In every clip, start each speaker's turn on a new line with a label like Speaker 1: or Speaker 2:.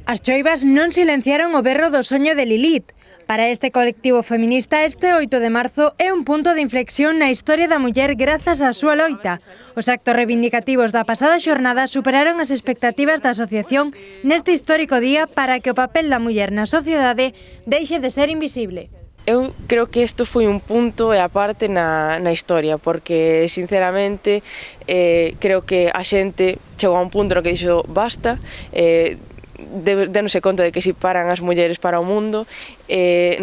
Speaker 1: As choivas non silenciaron o berro do soño de Lilith. Para este colectivo feminista, este 8 de marzo é un punto de inflexión na historia da muller grazas á súa loita. Os actos reivindicativos da pasada xornada superaron as expectativas da asociación neste histórico día para que o papel da muller na sociedade deixe de ser invisible.
Speaker 2: Eu creo que isto foi un punto e aparte na historia, porque, sinceramente, creo que a xente chegou a un punto no que dixo basta, dénose conta de que si paran as mulleres para o mundo,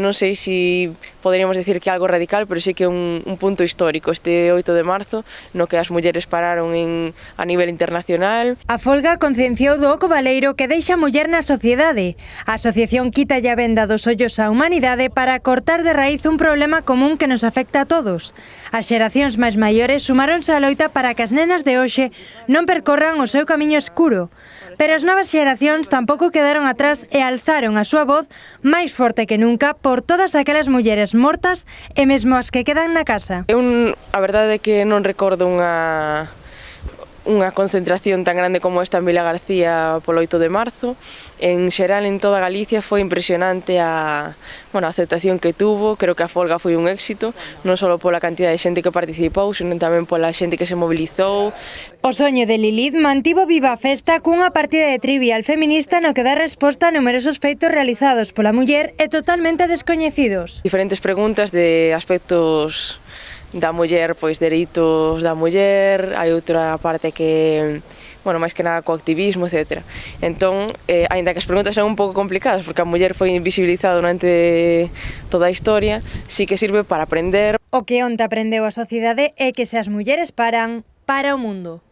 Speaker 2: non sei se poderíamos decir que é algo radical, pero sí que é un punto histórico este 8 de marzo, no que as mulleres pararon a nivel internacional.
Speaker 1: A folga concienciou do oco baleiro que deixa a muller na sociedade. A asociación Quítalle a venda dos ollos á humanidade para cortar de raíz un problema común que nos afecta a todos. As xeracións máis maiores sumáronse á loita para que as nenas de hoxe non percorran o seu camiño escuro. Pero as novas xeracións tampouco quedaron atrás e alzaron a súa voz máis forte que nunca por todas aquelas mulleres mortas e mesmo as que quedan na casa.
Speaker 2: A verdade é que non recordo unha concentración tan grande como esta en Vila García polo 8 de marzo. En xeral, en toda Galicia, foi impresionante a aceptación que tuvo. Creo que a folga foi un éxito, non só pola cantidad de xente que participou, sino tamén pola xente que se mobilizou.
Speaker 1: O soño de Lilith mantivo viva a festa cunha partida de trivial feminista no que dá resposta a numerosos feitos realizados pola muller e totalmente descoñecidos.
Speaker 2: Diferentes preguntas de aspectos da muller, pois dereitos da muller, hai outra parte que, máis que nada co activismo, etc. Entón, aínda que as preguntas son un pouco complicadas, porque a muller foi invisibilizada durante toda a historia, sí que sirve para aprender.
Speaker 1: O que onte aprendeu a sociedade é que se as mulleres paran, para o mundo.